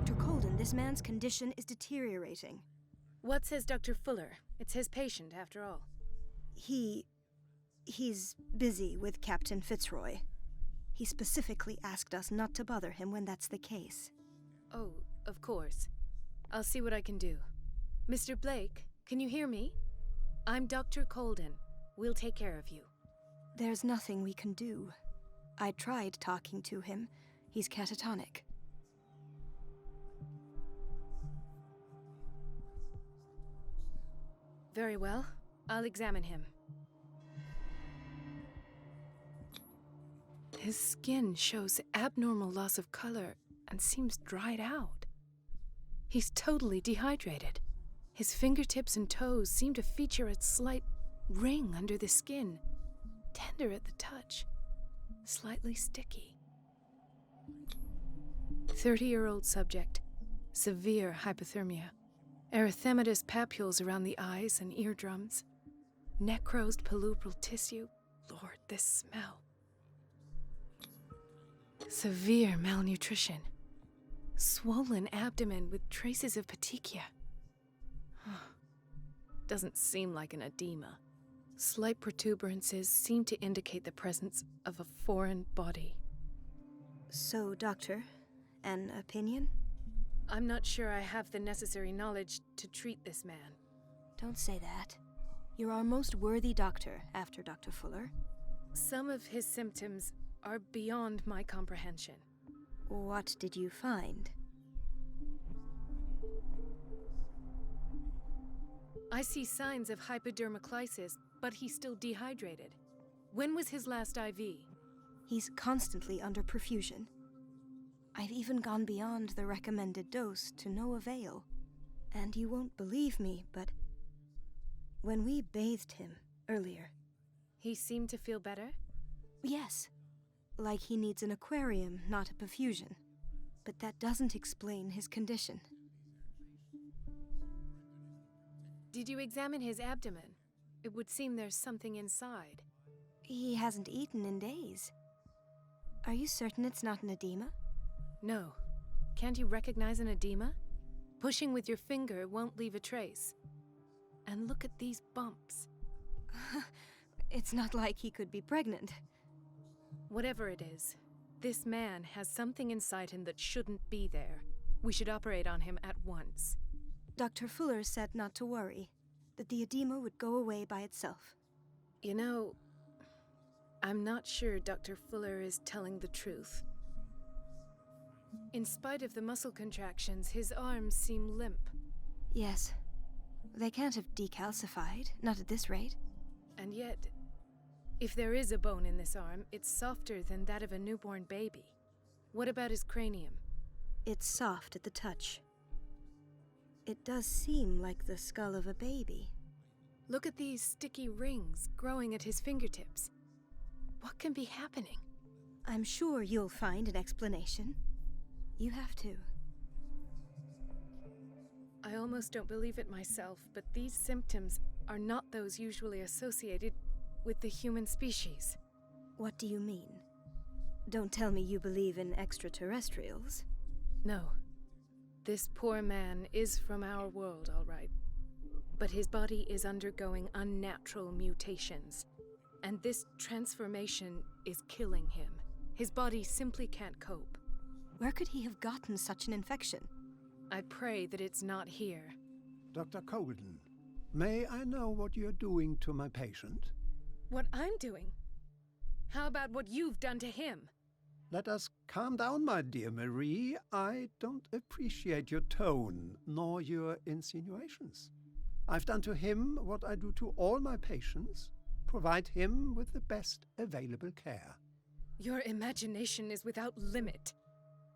Dr. Colden, this man's condition is deteriorating. What says Dr. Fuller? It's his patient, after all. He's busy with Captain Fitzroy. He specifically asked us not to bother him when that's the case. Oh, of course. I'll see what I can do. Mr. Blake, can you hear me? I'm Dr. Colden. We'll take care of you. There's nothing we can do. I tried talking to him. He's catatonic. Very well. I'll examine him. His skin shows abnormal loss of color and seems dried out. He's totally dehydrated. His fingertips and toes seem to feature a slight ring under the skin, tender at the touch, slightly sticky. 30-year-old subject, severe hypothermia, erythematous papules around the eyes and eardrums, necrosed palpebral tissue. Lord, this smell. Severe malnutrition, swollen abdomen with traces of petechia. Doesn't seem like an edema. Slight protuberances seem to indicate the presence of a foreign body. So, Doctor, an opinion? I'm not sure I have the necessary knowledge to treat this man. Don't say that. You're our most worthy doctor after Dr. Fuller. Some of his symptoms are beyond my comprehension. What did you find? I see signs of hypodermoclysis, but he's still dehydrated. When was his last IV? He's constantly under perfusion. I've even gone beyond the recommended dose to no avail. And you won't believe me, but when we bathed him earlier... He seemed to feel better? Yes. Like he needs an aquarium, not a perfusion. But that doesn't explain his condition. Did you examine his abdomen? It would seem there's something inside. He hasn't eaten in days. Are you certain it's not an edema? No. Can't you recognize an edema? Pushing with your finger won't leave a trace. And look at these bumps. It's not like he could be pregnant. Whatever it is, this man has something inside him that shouldn't be there. We should operate on him at once. Dr. Fuller said not to worry, that the edema would go away by itself. You know, I'm not sure Dr. Fuller is telling the truth. In spite of the muscle contractions, his arms seem limp. Yes. They can't have decalcified, not at this rate. And yet, if there is a bone in this arm, it's softer than that of a newborn baby. What about his cranium? It's soft at the touch. It does seem like the skull of a baby. Look at these sticky rings growing at his fingertips. What can be happening? I'm sure you'll find an explanation. You have to. I almost don't believe it myself, but these symptoms are not those usually associated with the human species. What do you mean? Don't tell me you believe in extraterrestrials. No. This poor man is from our world, all right. But his body is undergoing unnatural mutations. And this transformation is killing him. His body simply can't cope. Where could he have gotten such an infection? I pray that it's not here. Dr. Colden, may I know what you're doing to my patient? What I'm doing? How about what you've done to him? Let us calm down, my dear Marie. I don't appreciate your tone, nor your insinuations. I've done to him what I do to all my patients. Provide him with the best available care. Your imagination is without limit.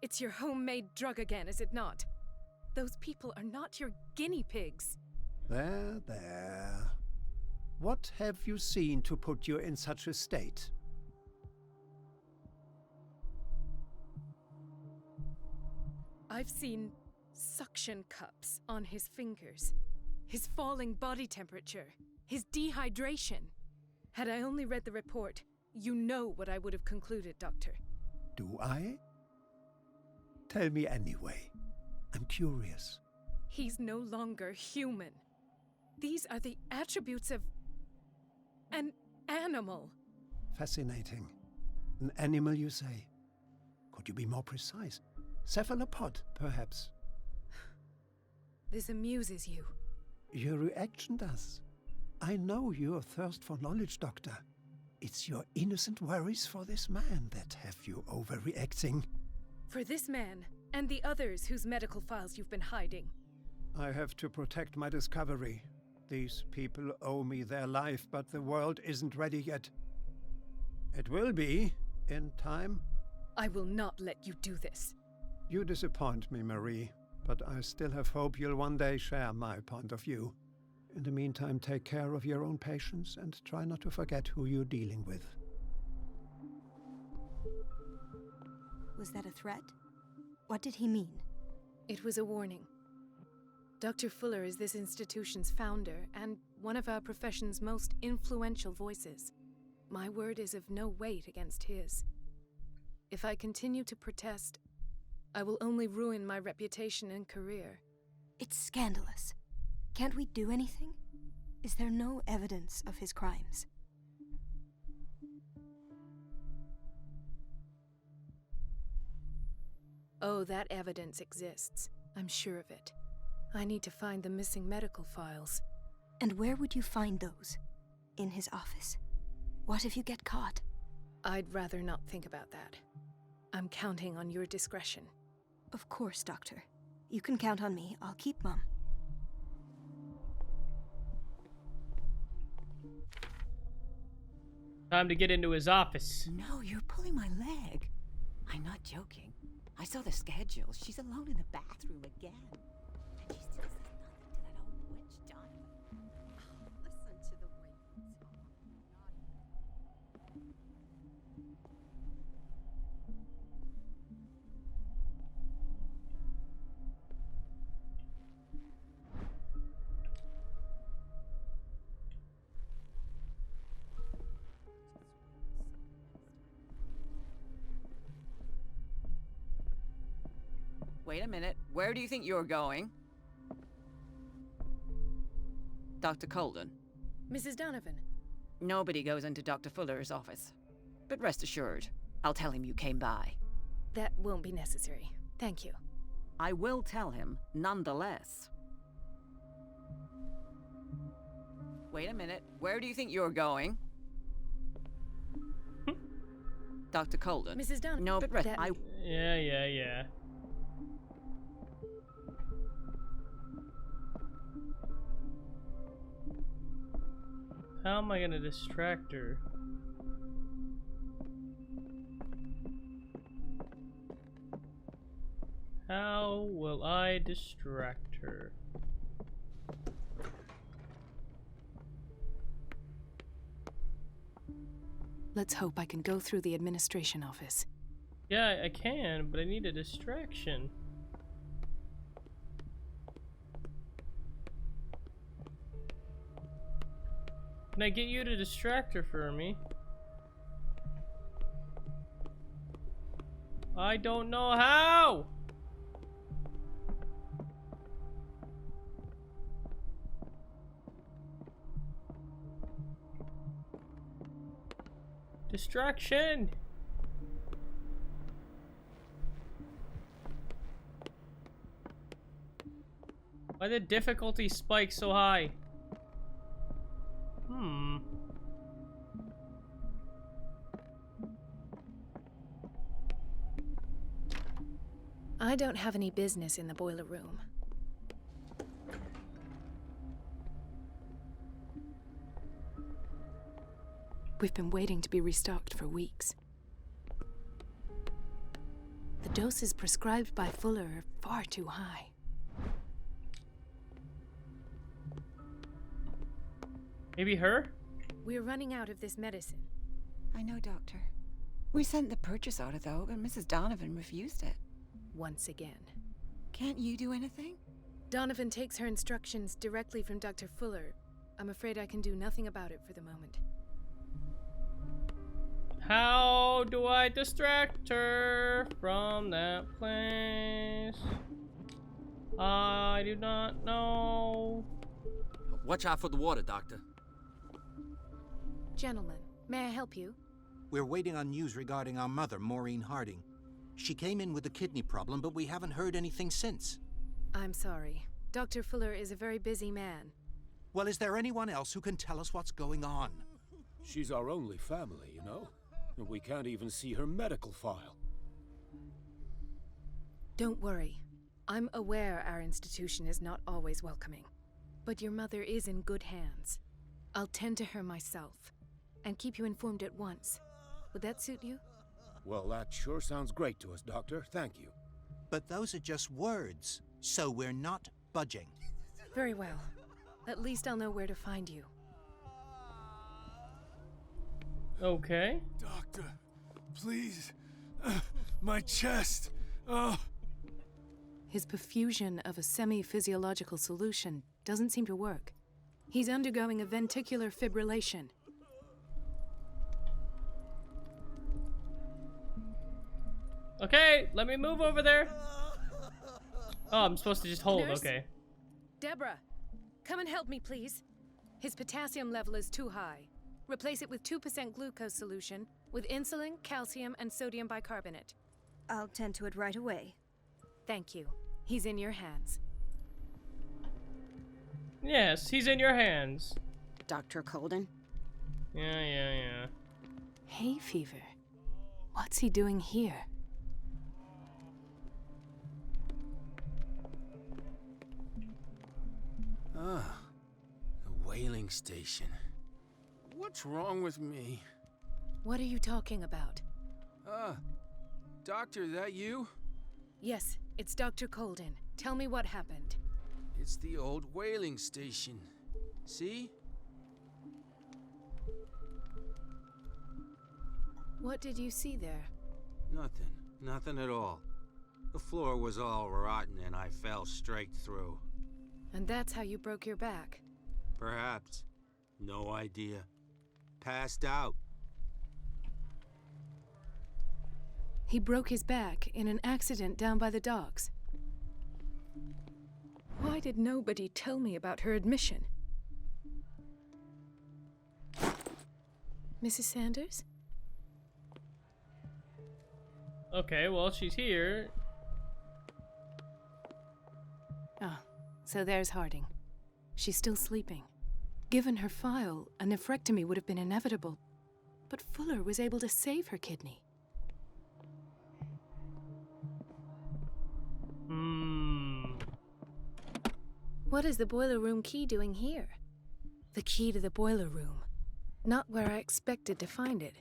It's your homemade drug again, is it not? Those people are not your guinea pigs. There, there. What have you seen to put you in such a state? I've seen suction cups on his fingers, his falling body temperature, his dehydration. Had I only read the report, you know what I would have concluded, Doctor. Do I? Tell me anyway. I'm curious. He's no longer human. These are the attributes of an animal. Fascinating. An animal, you say? Could you be more precise? Cephalopod, perhaps? This amuses you. Your reaction does. I know your thirst for knowledge, Doctor. It's your innocent worries for this man that have you overreacting. For this man, and the others whose medical files you've been hiding. I have to protect my discovery. These people owe me their life, but the world isn't ready yet. It will be, in time. I will not let you do this. You disappoint me, Marie, but I still have hope you'll one day share my point of view. In the meantime, take care of your own patients and try not to forget who you're dealing with. Was that a threat? What did he mean? It was a warning. Dr. Fuller is this institution's founder and one of our profession's most influential voices. My word is of no weight against his. If I continue to protest, I will only ruin my reputation and career. It's scandalous. Can't we do anything? Is there no evidence of his crimes? Oh, that evidence exists. I'm sure of it. I need to find the missing medical files. And where would you find those? In his office? What if you get caught? I'd rather not think about that. I'm counting on your discretion. Of course, Doctor. You can count on me. I'll keep mum. Time to get into his office. No, you're pulling my leg. I'm not joking. I saw the schedule. She's alone in the bathroom again. And she still says nothing to that old witch, Donovan. Oh, listen to the way you talk. Wait a minute. Where do you think you're going? Dr. Colden. Mrs. Donovan. Nobody goes into Dr. Fuller's office. But rest assured, I'll tell him you came by. That won't be necessary. Thank you. I will tell him, nonetheless. Wait a minute. Where do you think you're going? Dr. Colden. Mrs. Donovan. No, but rest. Yeah. How am I gonna distract her? How will I distract her? Let's hope I can go through the administration office. Yeah, I can, but I need a distraction. Can I get you to distract her for me? I don't know how! Distraction! Why the difficulty spike so high? I don't have any business in the boiler room. We've been waiting to be restocked for weeks. The doses prescribed by Fuller are far too high. Maybe her? We're running out of this medicine. I know, Doctor. We sent the purchase order, though, but Mrs. Donovan refused it. Once again. Can't you do anything? Donovan takes her instructions directly from Dr. Fuller. I'm afraid I can do nothing about it for the moment. How do I distract her from that place? I do not know. Watch out for the water, Doctor. Gentlemen, may I help you? We're waiting on news regarding our mother, Maureen Harding. She came in with a kidney problem, but we haven't heard anything since. I'm sorry. Dr. Fuller is a very busy man. Well, is there anyone else who can tell us what's going on? She's our only family, you know? And we can't even see her medical file. Don't worry. I'm aware our institution is not always welcoming. But your mother is in good hands. I'll tend to her myself, and keep you informed at once. Would that suit you? Well, that sure sounds great to us, Doctor. Thank you. But those are just words, so we're not budging. Very well. At least I'll know where to find you. Okay. Doctor, please. My chest. Oh. His perfusion of a semi-physiological solution doesn't seem to work. He's undergoing a ventricular fibrillation. Okay, let me move over there. Oh, I'm supposed to just hold, Nurse? okay. Deborah, come and help me, please. His potassium level is too high. Replace it with 2% glucose solution with insulin, calcium, and sodium bicarbonate. I'll tend to it right away. Thank you. He's in your hands. Yes, he's in your hands. Dr. Colden? Yeah. Hay fever. What's he doing here? Ah, the whaling station. What's wrong with me? What are you talking about? Doctor, that you? Yes, it's Dr. Colden. Tell me what happened. It's the old whaling station. See? What did you see there? Nothing. Nothing at all. The floor was all rotten and I fell straight through. And that's how you broke your back. Perhaps. No idea. Passed out. He broke his back in an accident down by the docks. Why did nobody tell me about her admission? Mrs. Sanders? Okay, well, she's here. Ah, so there's Harding. She's still sleeping. Given her file, a nephrectomy would have been inevitable. But Fuller was able to save her kidney. What is the boiler room key doing here? The key to the boiler room. Not where I expected to find it.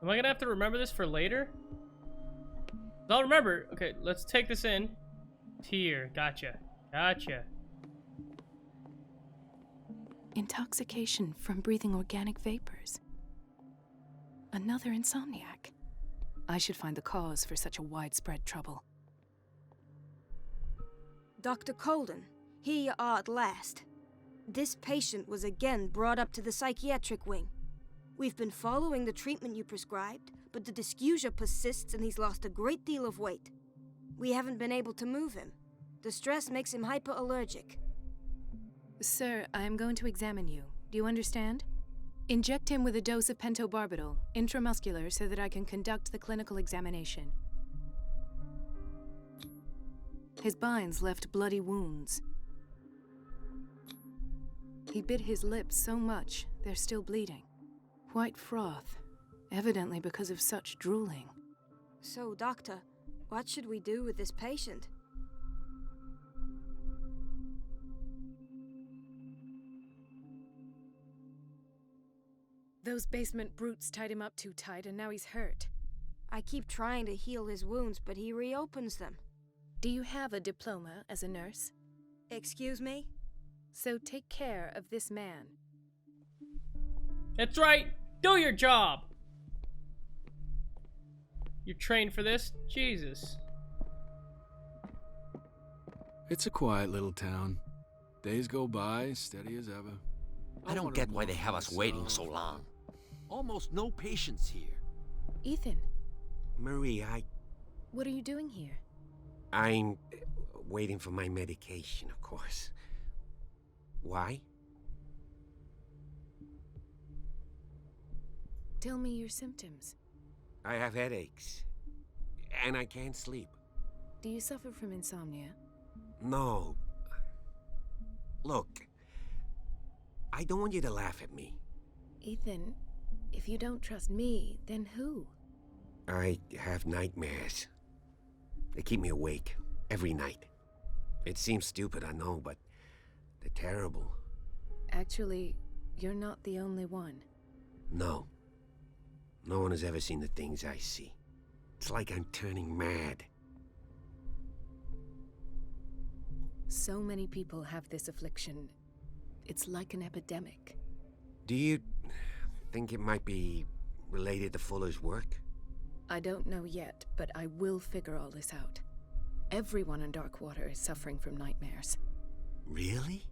Am I gonna have to remember this for later? I'll remember. Okay, let's take this in. Here, gotcha. Intoxication from breathing organic vapors. Another insomniac. I should find the cause for such a widespread trouble. Dr. Colden, here you are at last. This patient was again brought up to the psychiatric wing. We've been following the treatment you prescribed, but the dysgeusia persists and he's lost a great deal of weight. We haven't been able to move him. The stress makes him hyperallergic. Sir, I am going to examine you. Do you understand? Inject him with a dose of pentobarbital, intramuscular, so that I can conduct the clinical examination. His binds left bloody wounds. He bit his lips so much, they're still bleeding. White froth, evidently because of such drooling. So, doctor, what should we do with this patient? Those basement brutes tied him up too tight and now he's hurt. I keep trying to heal his wounds, but he reopens them. Do you have a diploma as a nurse? Excuse me? So take care of this man. That's right. Do your job. You're trained for this? Jesus. It's a quiet little town. Days go by, steady as ever. I don't get why they have us waiting so long. Almost no patients here. Ethan, Marie, what are you doing here? I'm waiting for my medication, of course. Why? Tell me your symptoms. I have headaches. And I can't sleep. Do you suffer from insomnia? No. Look, I don't want you to laugh at me. Ethan, if you don't trust me, then who? I have nightmares. They keep me awake every night. It seems stupid, I know, but they're terrible. Actually, you're not the only one. No. No one has ever seen the things I see. It's like I'm turning mad. So many people have this affliction. It's like an epidemic. Do you think it might be related to Fuller's work? I don't know yet, but I will figure all this out. Everyone in Darkwater is suffering from nightmares. Really?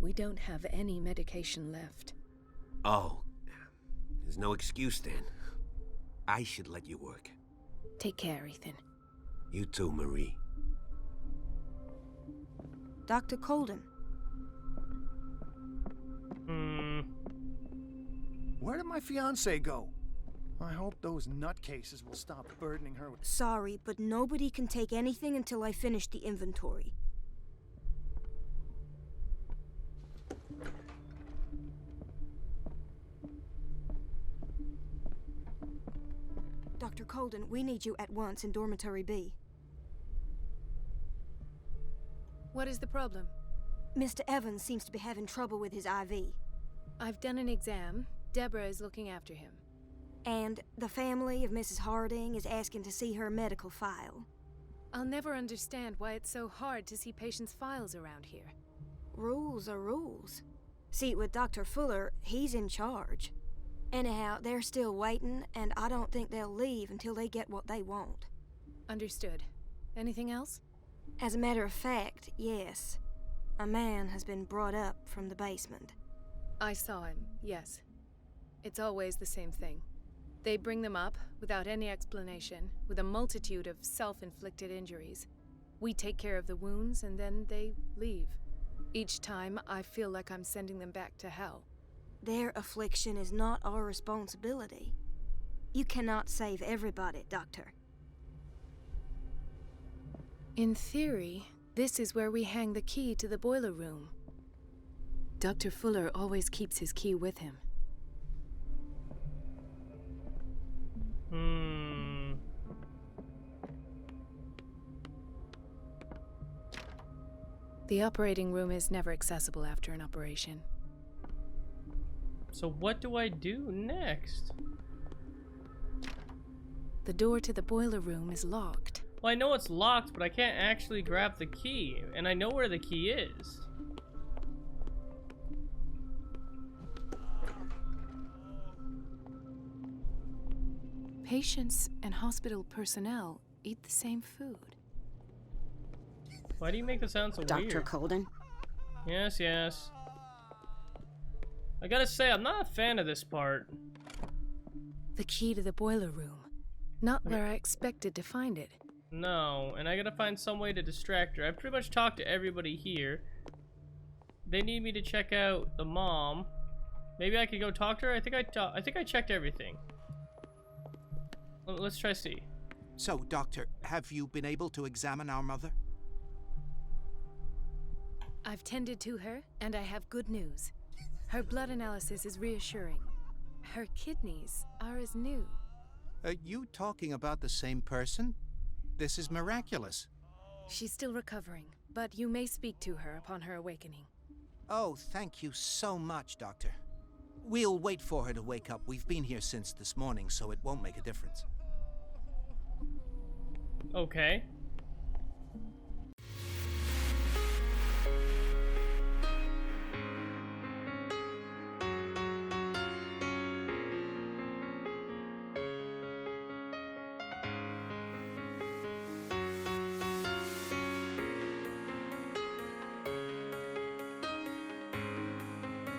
We don't have any medication left. Oh. There's no excuse then. I should let you work. Take care, Ethan. You too, Marie. Dr. Colden. Where did my fiancée go? I hope those nutcases will stop burdening her with... Sorry, but nobody can take anything until I finish the inventory. Dr. Colden, we need you at once in Dormitory B. What is the problem? Mr. Evans seems to be having trouble with his IV. I've done an exam. Deborah is looking after him. And the family of Mrs. Harding is asking to see her medical file. I'll never understand why it's so hard to see patients' files around here. Rules are rules. See, with Dr. Fuller, he's in charge. Anyhow, they're still waiting, and I don't think they'll leave until they get what they want. Understood. Anything else? As a matter of fact, yes. A man has been brought up from the basement. I saw him, yes. It's always the same thing. They bring them up, without any explanation, with a multitude of self-inflicted injuries. We take care of the wounds, and then they leave. Each time, I feel like I'm sending them back to hell. Their affliction is not our responsibility. You cannot save everybody, Doctor. In theory, this is where we hang the key to the boiler room. Dr. Fuller always keeps his key with him. The operating room is never accessible after an operation. So what do I do next? The door to the boiler room is locked. Well, I know it's locked, but I can't actually grab the key, and I know where the key is. Patients and hospital personnel eat the same food. Why do you make it sound so weird? Dr. Colden? Yes, yes. I gotta say, I'm not a fan of this part. The key to the boiler room. Not where I expected to find it. No, and I gotta find some way to distract her. I pretty much talked to everybody here. They need me to check out the mom. Maybe I could go talk to her. I think I checked everything. Let's try see. So, Doctor, have you been able to examine our mother? I've tended to her, and I have good news. Her blood analysis is reassuring. Her kidneys are as new. Are you talking about the same person? This is miraculous. She's still recovering, but you may speak to her upon her awakening. Oh, thank you so much, Doctor. We'll wait for her to wake up. We've been here since this morning, so it won't make a difference. Okay.